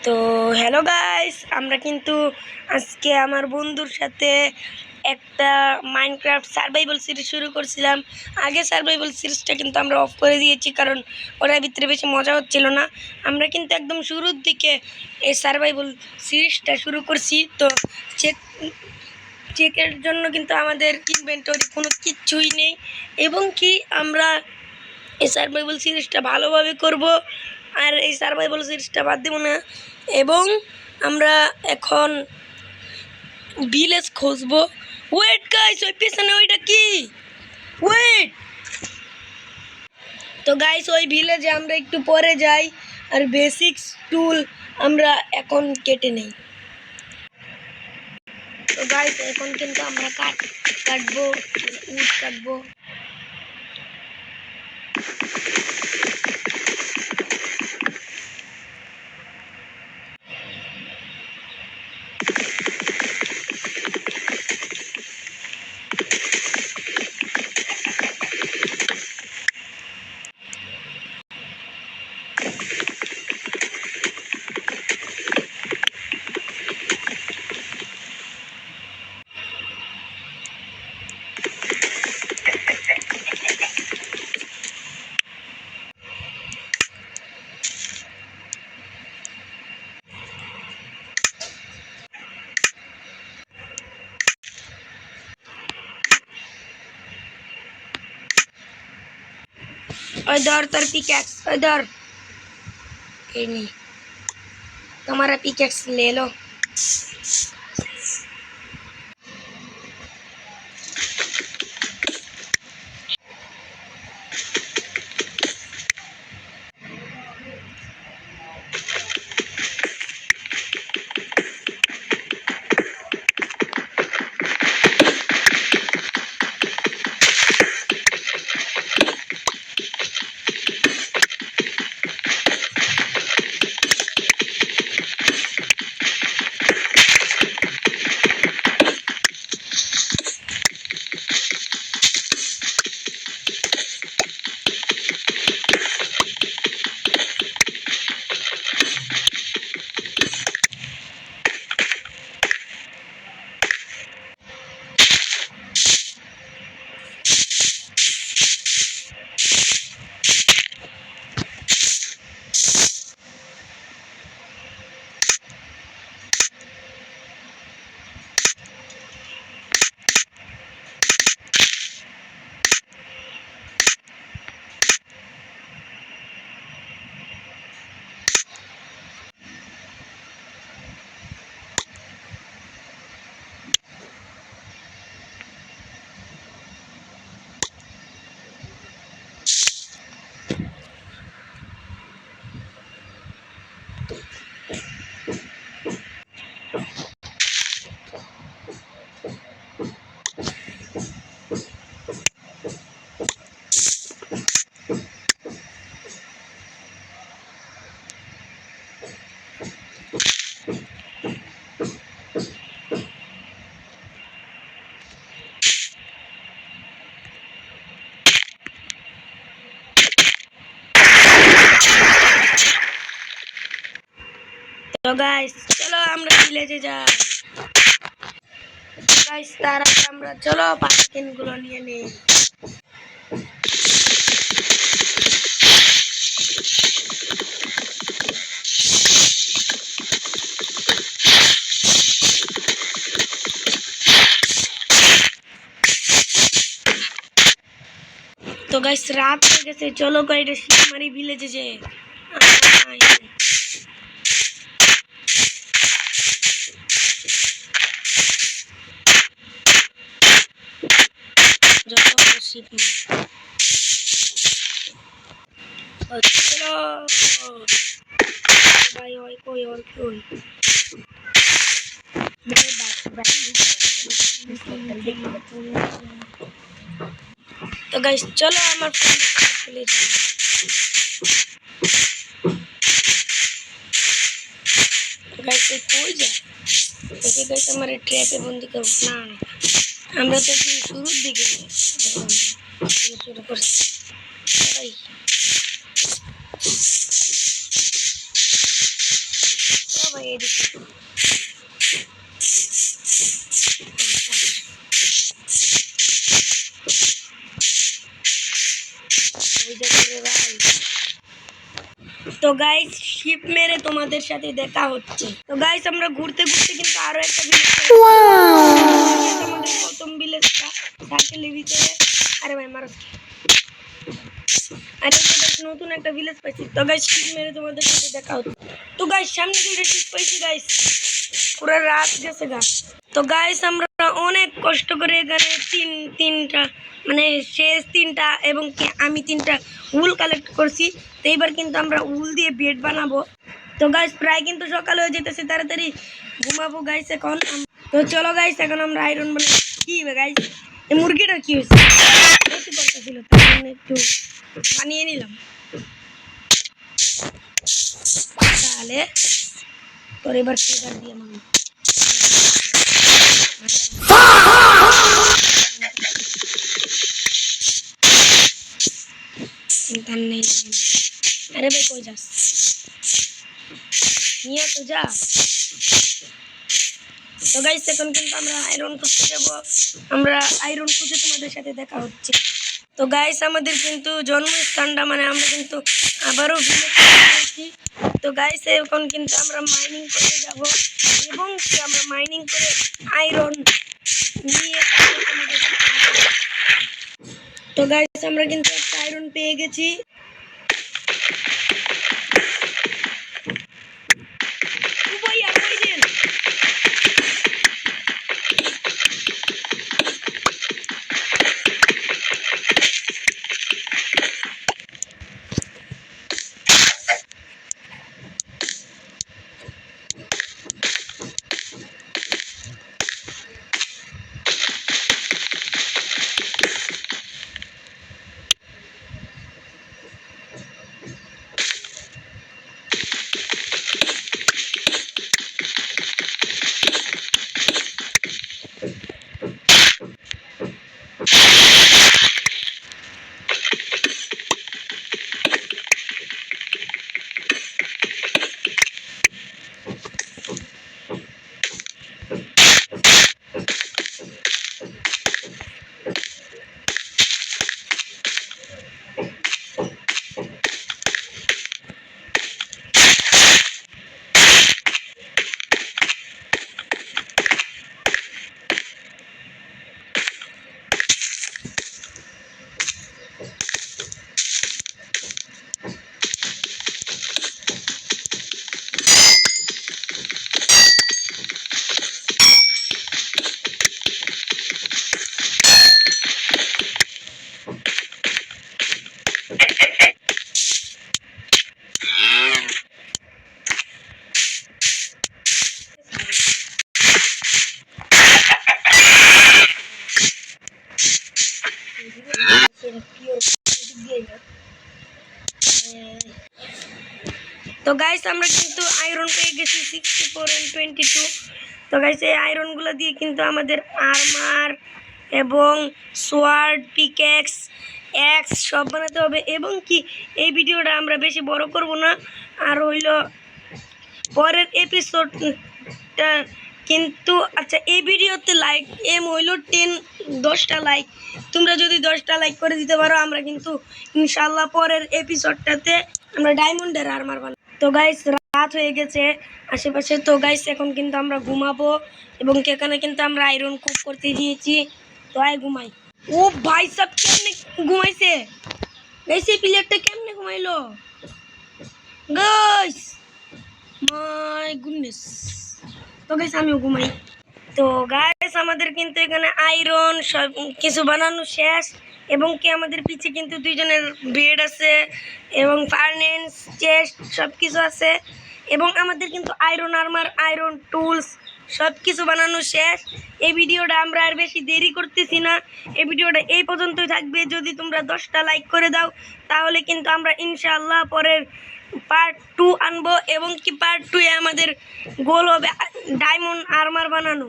তো hello guys, আমরা কিন্তু আজকে আমার বন্ধুর সাথে একটা মাইনক্রাফট সার্ভাইভাল সিরিজ শুরু করছিলাম। আগে সার্ভাইভাল সিরিজটা কিন্তু আমরা অফ করে দিয়েছি, কারণ ওটার ভিতরে বেশি মজা হচ্ছিল না। আমরা কিন্তু একদম শুরুর দিকে এই সার্ভাইভাল সিরিজটা শুরু করছি। তো চেকের জন্য কিন্তু আমাদের ইনভেন্টরি কোনো কিচ্ছুই নেই, এবং কি আমরা এই সার্ভাইভাল সিরিজটা ভালোভাবে করব, আর এই সার্ভাইভাল সিরিজটা বাদ দেব না। এবং আমরা এখন ভিলেজ খুঁজবো। ওয়েট গাইস, ওই পিছনে ওইটা কি? ওয়েট। তো গাইস, ওই ভিলেজে আমরা একটু পরে যাই, আর বেসিক্স টুল আমরা এখন কেটে নেই। তো গাইস, এখন কিন্তু আমরা কাটবো, উড কাটবো। इधर तर पिकैक्स इधर नहीं, तुम्हारा पिकैक्स ले लो। तो गाइस, चलो আমরা ভিলেজে যাই। গাইস, তার আগে আমরা চলো পাম্পকিনগুলো নিয়ে নেই। তো গাইস, রাত হয়ে গেছে, চলো গাইডে শিমারি ভিলেজে যাই। चलो भाई, और कोई तो गाइस, चलो हमारे फ्रेंड चले जाए। गाइस, कोई जाए देखिए गाइस, हमारे ट्रैप बंदी कर ना আমরা তো একদম শুরুর দিকে শুরু করছি। এদিকে তো গাইস শিপ মেরে তোমাদের সাথে দেখা হচ্ছে। তো গাইস আমরা ঘুরতে ঘুরতে কিন্তু আরো একটা ভিলেজ আমাদের প্রথম ভিলেজটা সার্কেলের ভিতরে। আরে ভাই মারো। আরে গাইস নতুন একটা ভিলেজ পাইছি। তো গাইস শিপ মেরে তোমাদের সাথে দেখা হচ্ছে। তো গাইস সামনে দুটো শিপ পাইছি গাইস, পুরো রাত গেছে গা। তো গাইস আমরা অনেক কষ্ট করে এখানে তিনটা মানে শেষ তিনটা এবং আমি তিনটা উল কালেক্ট করছি। তো এইবার কিন্তু আমরা উল দিয়ে বেড বানাবো। তো গাইস প্রায় কিন্তু সকাল হয়ে যেতেছে, তাড়াতাড়ি ঘুমাবো গাইস এখন। তো চলো গাইস এখন আমরা আয়রন বানাই। কি গাইস এই মুরগিটা কি হয়েছে, বেশি করতেছিল তার জন্য একটু বানিয়ে নিলাম। তাহলে তোর এবার কেদার দিয়ে মানো নেই। আরে ভাই কই যাস, নিয়ে তো যা। তো গাইস এখন কিন্তু আমরা আয়রন করতে যাব, আমরা আয়রন খুঁজে তোমাদের সাথে দেখা হচ্ছে। তো গাইস আমাদের কিন্তু জন্মস্থানটা মানে আমরা কিন্তু আবারও ভিলেজ। তো গাইস এখন কিন্তু আমরা মাইনিং করতে যাব এবং আমরা মাইনিং করে আয়রন নিয়ে। তো গাইস আমরা কিন্তু একটা আয়রন পেয়ে গেছি। তো গাইস আমরা কিন্তু আয়রন পেয়ে গেছি 64 and 22। তো গাইস এই আয়রনগুলো দিয়ে কিন্তু আমাদের আর্মার এবং সোয়ার্ড পিকেক্স এক্স সব বানাতে হবে। এবং কি এই ভিডিওটা আমরা বেশি বড় করব না, আর হইল পরের এপিসোডটা কিন্তু আচ্ছা এই ভিডিওতে লাইক এম হইল 10টা লাইক। তোমরা যদি 10টা লাইক করে দিতে পারো আমরা কিন্তু ইনশাল্লাহ পরের এপিসোডটাতে আমরা ডায়মন্ডের আর্মার বানাবো। তো গাইস রাত হয়ে গেছে আশেপাশে। তো গাইস এখন কিন্তু আমরা ঘুমাবো এবং এখানে কিন্তু আমরা আয়রন কুক করতে দিয়েছি। তো আয় ঘুমাই। ও ভাই সব কেমনে ঘুমাইছে গাইস, এই প্লেয়ারটা কেমনে ঘুমাইলো গাইস, মাই গুডনেস। তো গাইস আমিও ঘুমাই। তো গাইস আমাদের কিন্তু এখানে আয়রন সব কিছু বানানো শেষ এবং কি আমাদের পিছে কিন্তু দুইজনের বেড আছে এবং ফার্নেন্স চেস্ট সব কিছু আছে এবং আমাদের কিন্তু আয়রন আর্মার আয়রন টুলস সব কিছু বানানো শেষ। এই ভিডিওটা আমরা আর বেশি দেরি করতেছি না, এই ভিডিওটা এই পর্যন্তই থাকবে। যদি তোমরা 10টা লাইক করে দাও তাহলে কিন্তু আমরা ইনশাআল্লাহ পরের পার্ট 2 আনবো এবং কি পার্ট 2 এ আমাদের গোল হবে ডায়মন্ড আর্মার বানানো।